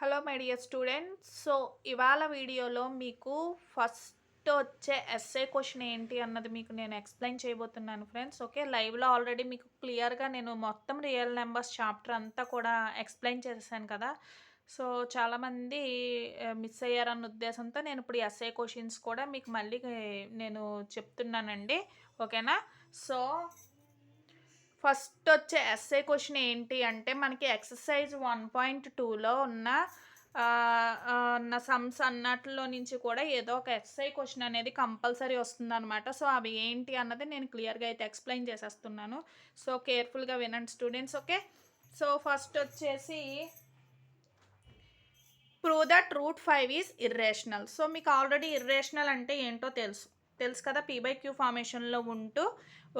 Hello my dear students. So ఇవాళ వీడియోలో మీకు ఫస్ట్ వచ్చే ఎస్ఏ క్వశ్చన్ ఏంటి అన్నది మీకు నేను ఎక్స్ప్లెయిన్ చేయబోతున్నాను ఫ్రెండ్స్. ఓకే, లైవ్లో ఆల్రెడీ మీకు క్లియర్గా నేను మొత్తం రియల్ నెంబర్స్ చాప్టర్ అంతా కూడా ఎక్స్ప్లెయిన్ చేశాను కదా. సో చాలామంది మిస్ అయ్యారన్న ఉద్దేశంతో నేను ఇప్పుడు ఎస్ఏ క్వశ్చన్స్ కూడా మీకు మళ్ళీ నేను చెప్తున్నానండి. ఓకేనా. సో ఫస్ట్ వచ్చే ఎస్ఏ క్వశ్చన్ ఏంటి అంటే మనకి ఎక్సర్సైజ్ 1.2లో ఉన్న సమ్స్ అన్నట్లో నుంచి కూడా ఏదో ఒక ఎస్ఐ క్వశ్చన్ అనేది కంపల్సరీ వస్తుందన్నమాట. సో అవి ఏంటి అన్నది నేను క్లియర్గా అయితే ఎక్స్ప్లెయిన్ చేసేస్తున్నాను. సో కేర్ఫుల్గా వినండి స్టూడెంట్స్. ఓకే, సో ఫస్ట్ వచ్చేసి prove that root 5 is irrational. So మీకు ఆల్రెడీ ఇర్రేషనల్ అంటే ఏంటో తెలుసు కదా, P/Q ఫార్మేషన్లో ఉంటూ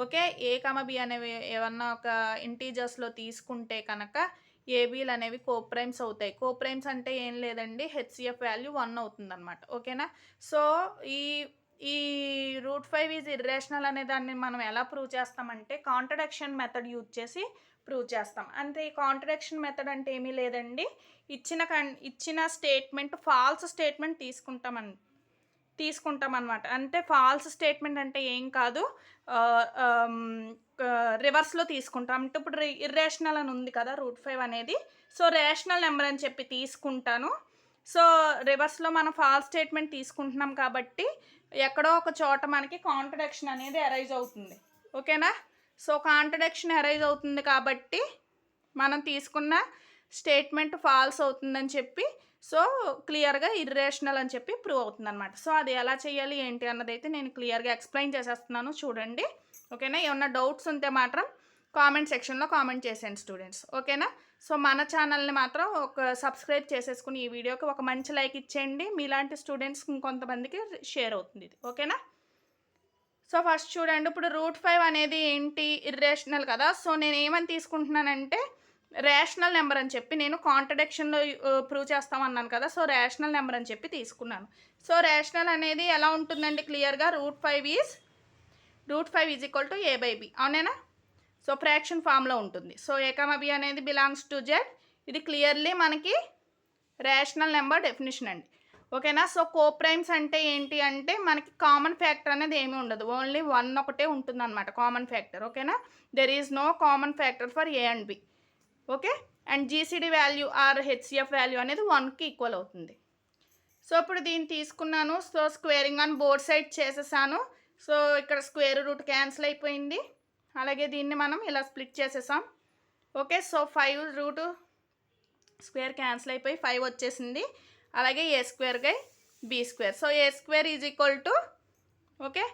ఓకే ఏ బి అనేవి ఏమన్నా ఒక ఇంటీజర్స్లో తీసుకుంటే కనుక ఏబీలు అనేవి కోప్రైమ్స్ అవుతాయి. కోప్రైమ్స్ అంటే ఏం లేదండి, హెచ్సిఎఫ్ వాల్యూ 1 అవుతుంది అనమాట. ఓకేనా. సో ఈ ఈ రూట్ 5 ఈజ్ ఇర్రేషనల్ అనే దాన్ని మనం ఎలా ప్రూవ్ చేస్తామంటే కాంట్రడిక్షన్ మెథడ్ యూజ్ చేసి ప్రూవ్ చేస్తాం. అంటే ఈ కాంట్రడిక్షన్ మెథడ్ అంటే ఏమీ లేదండి, ఇచ్చిన స్టేట్మెంట్ ఫాల్స్ స్టేట్మెంట్ తీసుకుంటాం అనమాట. అంటే ఫాల్స్ స్టేట్మెంట్ అంటే ఏం కాదు, రివర్స్లో తీసుకుంటాం. అంటే ఇప్పుడు ఇర్రేషనల్ అని ఉంది కదా రూట్ 5 అనేది, సో రేషనల్ నెంబర్ అని చెప్పి తీసుకుంటాను. సో రివర్స్లో మనం ఫాల్స్ స్టేట్మెంట్ తీసుకుంటున్నాం కాబట్టి ఎక్కడో ఒక చోట మనకి కాంట్రడిక్షన్ అనేది అరైజ్ అవుతుంది. ఓకేనా. సో కాంట్రడిక్షన్ అరైజ్ అవుతుంది కాబట్టి మనం తీసుకున్న స్టేట్మెంట్ ఫాల్స్ అవుతుందని చెప్పి సో క్లియర్గా ఇర్రేషనల్ అని చెప్పి ప్రూవ్ అవుతుంది అనమాట. సో అది ఎలా చేయాలి ఏంటి అన్నది అయితే నేను క్లియర్గా ఎక్స్ప్లెయిన్ చేసేస్తున్నాను, చూడండి. ఓకేనా. ఏమన్నా డౌట్స్ ఉంటే మాత్రం కామెంట్ సెక్షన్లో కామెంట్ చేసేయండి స్టూడెంట్స్. ఓకేనా. సో మన ఛానల్ని మాత్రం ఒక సబ్స్క్రైబ్ చేసేసుకుని ఈ వీడియోకి ఒక మంచి లైక్ ఇచ్చేయండి. మీలాంటి స్టూడెంట్స్ ఇంకొంతమందికి షేర్ అవుతుంది ఇది. ఓకేనా. సో ఫస్ట్ చూడండి, ఇప్పుడు రూట్ 5 అనేది ఏంటి, ఇర్రేషనల్ కదా. సో నేను ఏమని తీసుకుంటున్నానంటే రేషనల్ నెంబర్ అని చెప్పి, నేను కాంట్రడిక్షన్లో ప్రూవ్ చేస్తామన్నాను కదా, సో రేషనల్ నెంబర్ అని చెప్పి తీసుకున్నాను. సో రేషనల్ అనేది ఎలా ఉంటుందండి, క్లియర్గా root 5 is equal to A/B, అవునేనా. సో ఫ్రాక్షన్ ఫామ్లో ఉంటుంది. సో A, B అనేది బిలాంగ్స్ టు Z. ఇది క్లియర్లీ మనకి రేషనల్ నెంబర్ డెఫినేషన్ అండి. ఓకేనా. సో కోప్రైమ్స్ అంటే ఏంటి అంటే మనకి కామన్ ఫ్యాక్టర్ అనేది ఏమీ ఉండదు, ఓన్లీ 1 ఒకటే ఉంటుంది అనమాట కామన్ ఫ్యాక్టర్. ఓకేనా. There is no common factor for A and B. Okay. And GCD value or HCF value అనేది 1కి ఈక్వల్ అవుతుంది. సో ఇప్పుడు దీన్ని తీసుకున్నాను. So squaring on both side చేసేసాను. సో ఇక్కడ స్క్వేర్ రూట్ క్యాన్సిల్ అయిపోయింది. అలాగే దీన్ని మనం ఇలా స్ప్లిట్ చేసేసాం. Okay. So 5 root square cancel అయిపోయి 5 వచ్చేసింది. అలాగే A²/B². So A² is equal to okay.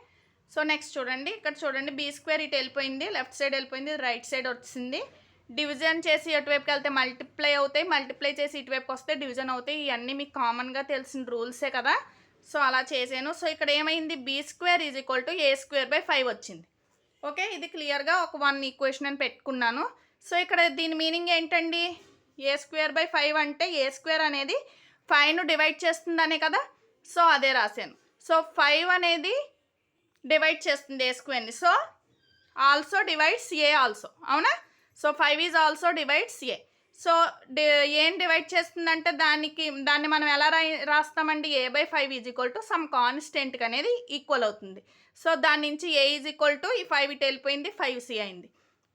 So next చూడండి, ఇక్కడ చూడండి B² ఇటు వెళ్ళిపోయింది, లెఫ్ట్ సైడ్ వెళ్ళిపోయింది, రైట్ సైడ్ వచ్చింది. డివిజన్ చేసి ఎటువైపుకి వెళ్తే మల్టిప్లై అవుతాయి, మల్టిప్లై చేసి ఇటువైపుకి వస్తే డివిజన్ అవుతాయి. ఇవన్నీ మీకు కామన్గా తెలిసిన రూల్సే కదా. సో అలా చేసాను. సో ఇక్కడ ఏమైంది, B² is equal to A²/5 వచ్చింది. ఓకే. ఇది క్లియర్గా ఒక 1 ఈక్వేషన్ అని పెట్టుకున్నాను. సో ఇక్కడ దీని మీనింగ్ ఏంటండి, A²/5 అంటే A² అనేది 5ను డివైడ్ చేస్తుందనే కదా. సో అదే రాశాను. సో 5 అనేది డివైడ్ చేస్తుంది A²ని. So also divides A also, అవునా. So 5 is also divides A. So ఏం డివైడ్ చేస్తుందంటే దాన్ని మనం ఎలా రాస్తామండి, A/5 is equal to some కాన్స్టెంట్కి అనేది ఈక్వల్ అవుతుంది. సో దాని నుంచి A ఈజ్ ఈక్వల్ టు ఈ 5 ఇటు వెళ్ళిపోయింది, 5C అయింది.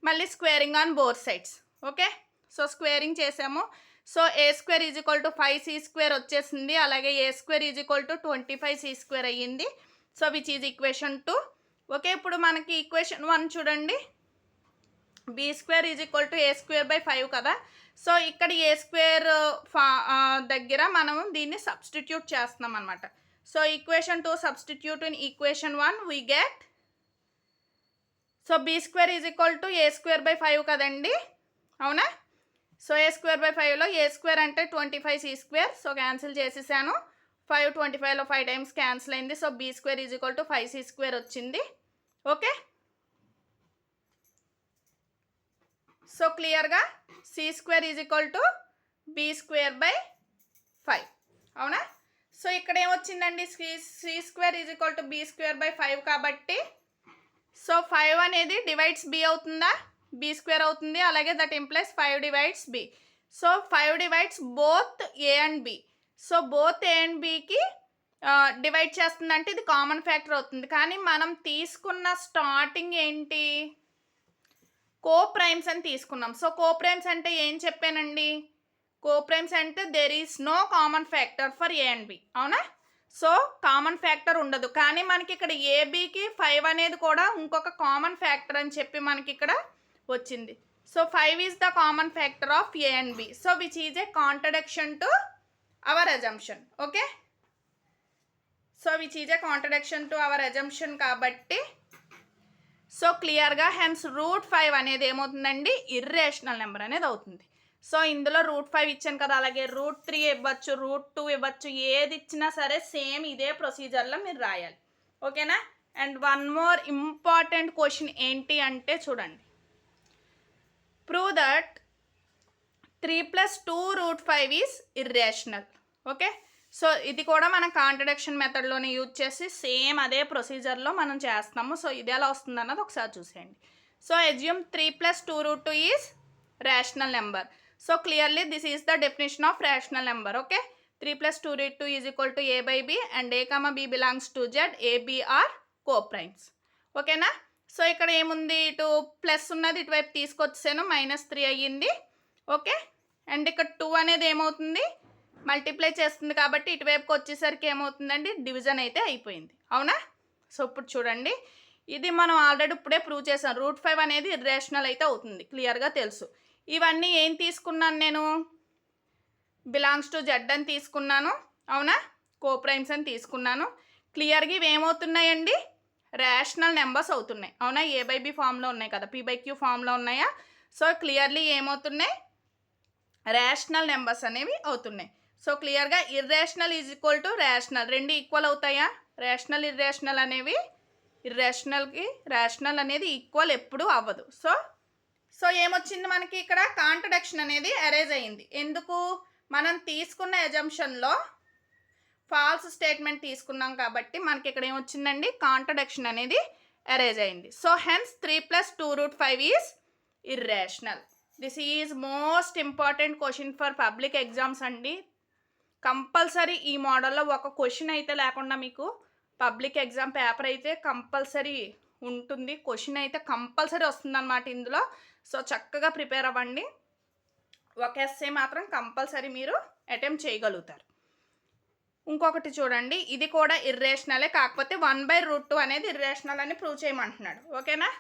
మళ్ళీ squaring on both sides. Okay. So squaring చేసాము. So A² is equal to 5C² వచ్చేసింది. అలాగే A² is equal to 25C² అయ్యింది. So which is equation 2. Okay. ఇప్పుడు మనకి ఈక్వేషన్ 1 చూడండి, B² is equal to A²/5 కదా. సో ఇక్కడ A² దగ్గర మనం దీన్ని సబ్స్టిట్యూట్ చేస్తున్నాం అనమాట. So equation 2 substitute in equation 1 we get, so B² is equal to A²/5 కదండి, అవునా. సో A²/5లో A² అంటే 25C². సో క్యాన్సిల్ చేసేసాను. 5 25లో 5 టైమ్స్ క్యాన్సిల్ అయింది. So B² is equal to 5C² వచ్చింది. ఓకే. సో క్లియర్గా C² is equal to B²/5, అవునా. So ఇక్కడ ఏమొచ్చిందండి, C² is equal to B²/5 కాబట్టి సో 5 అనేది డివైడ్స్ B అవుతుందా, B² అవుతుంది. అలాగే that implies 5 divides B. So 5 divides both A and B. So both A and బికి divide చేస్తుందంటే ఇది కామన్ ఫ్యాక్టర్ అవుతుంది. కానీ మనం తీసుకున్న స్టార్టింగ్ ఏంటి, కో ప్రైమ్స్ అని తీసుకున్నాం. సో కో ప్రైమ్స్ అంటే ఏం చెప్పానండి, కో ప్రైమ్స్ అంటే there is no common factor for A and B, అవునా. సో కామన్ ఫ్యాక్టర్ ఉండదు, కానీ మనకి ఇక్కడ ఏబికి 5 అనేది కూడా ఇంకొక కామన్ ఫ్యాక్టర్ అని చెప్పి మనకి ఇక్కడ వచ్చింది. So 5 is the common factor of A and B. So which is a contradiction to our assumption. Okay, so which is a contradiction to our assumption కాబట్టి సో క్లియర్గా హెన్స్ √5 అనేది ఏమవుతుందండి, ఇర్రేషనల్ నెంబర్ అనేది అవుతుంది. సో ఇందులో √5 ఇచ్చాను కదా, అలాగే √3 ఇవ్వచ్చు, √2 ఇవ్వచ్చు, ఏది ఇచ్చినా సరే సేమ్ ఇదే ప్రొసీజర్లో మీరు రాయాలి. ఓకేనా. And one more important question ఏంటి అంటే చూడండి, prove that 3 + 2 √5 is irrational. Okay, so ఇది కూడా మనం కాంట్రడిక్షన్ మెథడ్లోనే యూజ్ చేసి సేమ్ అదే ప్రొసీజర్లో మనం చేస్తాము. సో ఇది ఎలా వస్తుంది అన్నది ఒకసారి చూసేయండి. So assume 3 + 2 √2 is rational number. So clearly this is the definition of rational number. Okay, 3 + 2 √2 is equal to A/B and A, B belongs to Z, AB are co primes. ఓకేనా. సో ఇక్కడ ఏముంది, ఇటు ప్లస్ ఉన్నది ఇటువైపు తీసుకొచ్చాను, -3 అయ్యింది. Okay, and ఇక్కడ 2 అనేది ఏమవుతుంది, మల్టిప్లై చేస్తుంది కాబట్టి ఇటువైపుకి వచ్చేసరికి ఏమవుతుందండి, డివిజన్ అయితే అయిపోయింది, అవునా. సో ఇప్పుడు చూడండి, ఇది మనం ఆల్రెడీ ఇప్పుడే ప్రూవ్ చేసాం, √5 అనేది ఇర్రేషనల్ అయితే అవుతుంది, క్లియర్గా తెలుసు. ఇవన్నీ ఏం తీసుకున్నాను నేను, బిలాంగ్స్ టు జెడ్ అని తీసుకున్నాను, అవునా, కో ప్రైమ్స్ అని తీసుకున్నాను. క్లియర్గా ఇవి ఏమవుతున్నాయండి, రేషనల్ నెంబర్స్ అవుతున్నాయి, అవునా. A/B ఫామ్లో ఉన్నాయి కదా, P/Q ఫామ్లో ఉన్నాయా. సో క్లియర్లీ ఏమవుతున్నాయి, రేషనల్ నెంబర్స్ అనేవి అవుతున్నాయి. సో క్లియర్గా irrational is equal to rational, రెండు ఈక్వల్ అవుతాయా, రేషనల్ ఇర్రేషనల్ అనేవి, ఇర్రేషనల్కి రేషనల్ అనేది ఈక్వల్ ఎప్పుడు అవ్వదు. సో ఏమొచ్చింది మనకి ఇక్కడ, కాంట్రడిక్షన్ అనేది అరైజ్ అయ్యింది. ఎందుకు, మనం తీసుకున్న అజంప్షన్లో ఫాల్స్ స్టేట్మెంట్ తీసుకున్నాం కాబట్టి మనకి ఇక్కడ ఏమొచ్చిందండి, కాంట్రడిక్షన్ అనేది అరైజ్ అయింది. So hence 3 + 2 √5 is irrational. This is most important question for public exams అండి. కంపల్సరీ ఈ మోడల్లో ఒక క్వశ్చన్ అయితే లేకుండా మీకు పబ్లిక్ ఎగ్జామ్ పేపర్ అయితే కంపల్సరీ ఉంటుంది, క్వశ్చన్ అయితే కంపల్సరీ వస్తుందన్నమాట ఇందులో. సో చక్కగా ప్రిపేర్ అవ్వండి, ఒక ఎస్సే మాత్రం కంపల్సరీ మీరు అటెంప్ట్ చేయగలుగుతారు. ఇంకొకటి చూడండి, ఇది కూడా ఇర్రేషనలే, కాకపోతే 1/√2 అనేది ఇర్రేషనల్ అని ప్రూవ్ చేయమంటున్నాడు. ఓకేనా.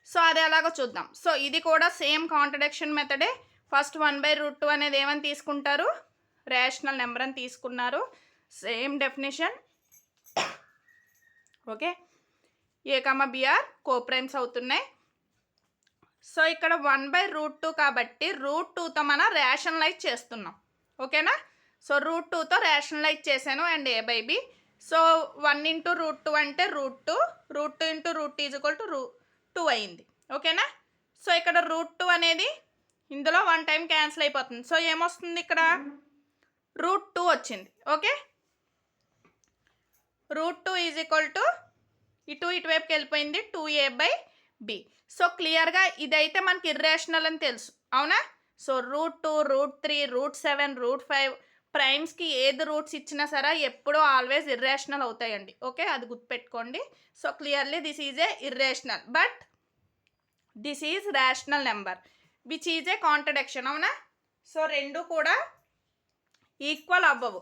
సో అది ఎలాగో చూద్దాం. సో ఇది కూడా సేమ్ కాంట్రడిక్షన్ మెథడే. ఫస్ట్ 1/√2 అనేది ఏమని తీసుకుంటారు, రేషనల్ నెంబర్ అని తీసుకున్నారు, same definition. Okay, A, B are co primes అవుతున్నాయి. సో ఇక్కడ 1/√2 కాబట్టి √2తో మనం రేషనలైజ్ చేస్తున్నాం. ఓకేనా. సో √2తో రేషనలైజ్ చేశాను అండ్ A/B. సో 1 × √2 అంటే √2, √2 × √2 ఈజ్ ఈక్వల్ టు √2 అయింది. ఓకేనా. సో ఇక్కడ √2 అనేది ఇందులో 1 టైం క్యాన్సిల్ అయిపోతుంది. సో ఏమొస్తుంది ఇక్కడ, √2 వచ్చింది. ఓకే, √2 ఈజ్ ఈక్వల్ టు ఇటువైపుకి వెళ్ళిపోయింది, 2A/B. సో క్లియర్గా ఇదైతే మనకి ఇర్రేషనల్ అని తెలుసు, అవునా. సో √2, √3, √7, √5 ప్రైమ్స్కి ఏది రూట్స్ ఇచ్చినా సరే ఎప్పుడూ ఆల్వేస్ ఇర్రేషనల్ అవుతాయండి. ఓకే, అది గుర్తుపెట్టుకోండి. So clearly this is a irrational, but this is rational number which is a contradiction, అవునా. సో రెండు కూడా ఈక్వల్ అవ్వవు.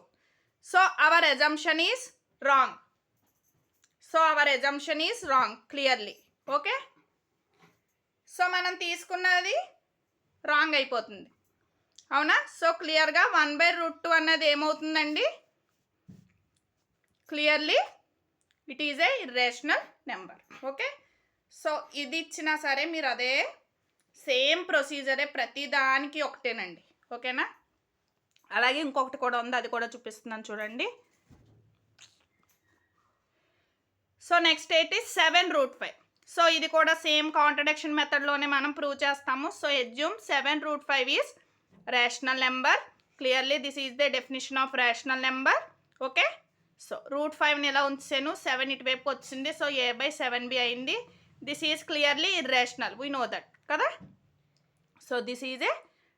So our assumption is wrong. So our assumption is wrong clearly. Okay, so మనం తీసుకున్నది wrong అయిపోతుంది, అవునా. So క్లియర్గా 1/√2 అన్నది ఏమవుతుందండి, clearly it is a irrational number. Okay, so ఇది ఇచ్చినా సరే మీరు అదే సేమ్ ప్రొసీజరే, ప్రతి దానికి ఒకటేనండి. ఓకేనా. అలాగే ఇంకొకటి కూడా ఉంది, అది కూడా చూపిస్తున్నాను చూడండి. So next 7√5. సో ఇది కూడా సేమ్ కాంట్రడిక్షన్ మెథడ్లోనే మనం ప్రూవ్ చేస్తాము. So assume 7√5 is rational number. Clearly this is the definition of rational number. Okay, so √5ని ఇలా ఉంచాను, 7 ఇటువైపు వచ్చింది, సో A/7B అయింది. This is clearly irrational, we know that కదా. So this is a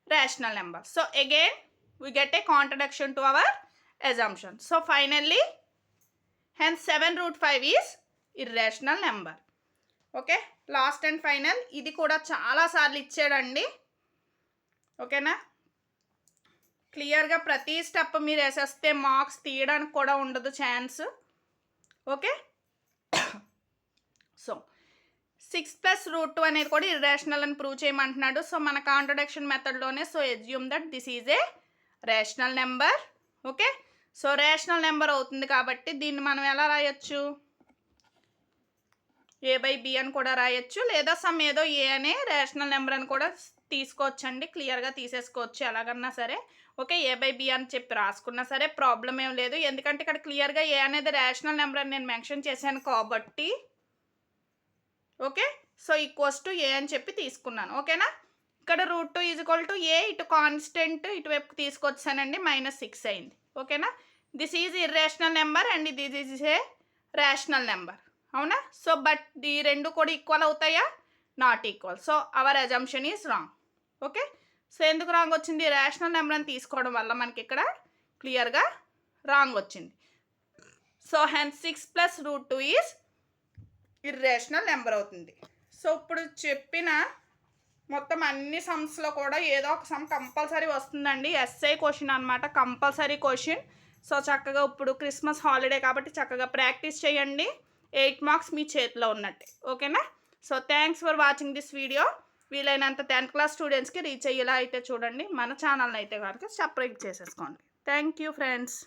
rational number. So again we get a contradiction to our assumption. So finally hence 7 root 5 is irrational number. Okay, last and final. ఇది కూడా చాలాసార్లు ఇచ్చాడండి. ఓకేనా, క్లియర్గా ప్రతి step మీరు వేసేస్తే మార్క్స్ తీయడానికి కూడా ఉండదు ఛాన్స్. ఓకే, సో 6 + √2 అనేది కూడా ఇర్రేషనల్ అని ప్రూవ్ చేయమంటున్నాడు. సో మన కాంట్రడిక్షన్ మెథడ్లోనే so assume that this is a rational number. Okay, so rational number అవుతుంది కాబట్టి దీన్ని మనం ఎలా రాయొచ్చు, a/b అని కూడా రాయొచ్చు, లేదా సమ్ ఏదో ఏ అనే రేషనల్ నెంబర్ అని కూడా తీసుకోవచ్చండి. క్లియర్గా తీసేసుకోవచ్చు ఎలాగన్నా సరే. ఓకే, a/b అని చెప్పి రాసుకున్నా సరే ప్రాబ్లం ఏం లేదు, ఎందుకంటే ఇక్కడ క్లియర్గా ఏ అనేది రేషనల్ నెంబర్ అని నేను మెన్షన్ చేశాను కాబట్టి. ఓకే, సో ఈక్వల్స్ టు ఏ అని చెప్పి తీసుకున్నాను. ఓకేనా, ఇక్కడ √2 = a, ఇటు కాన్స్టెంట్ ఇటువైపు తీసుకొచ్చానండి, -6 అయింది. ఓకేనా, this is irrational number and this is a rational number. అవునా, సో బట్ ఈ రెండు కూడా ఈక్వల్ అవుతాయా, not equal. So our assumption is wrong. Okay, so ఎందుకు రాంగ్ వచ్చింది, రేషనల్ నెంబర్ అని తీసుకోవడం వల్ల మనకి ఇక్కడ క్లియర్గా రాంగ్ వచ్చింది. So hence 6 + √2 is irrational number అవుతుంది. సో ఇప్పుడు చెప్పిన మొత్తం అన్ని సమ్స్లో కూడా ఏదో ఒక సమ్ కంపల్సరీ వస్తుందండి. ఎస్ఐ క్వశ్చన్ అనమాట, కంపల్సరీ క్వశ్చన్. సో చక్కగా ఇప్పుడు క్రిస్మస్ హాలిడే కాబట్టి చక్కగా ప్రాక్టీస్ చేయండి. 8 మార్క్స్ మీ చేతిలో ఉన్నట్టే. ఓకేనా, so thanks for watching this video. వీలైనంత 10th క్లాస్ స్టూడెంట్స్కి రీచ్ అయ్యేలా అయితే చూడండి. మన ఛానల్ని అయితే కనుక సబ్స్క్రైబ్ చేసేసుకోండి. Thank you friends.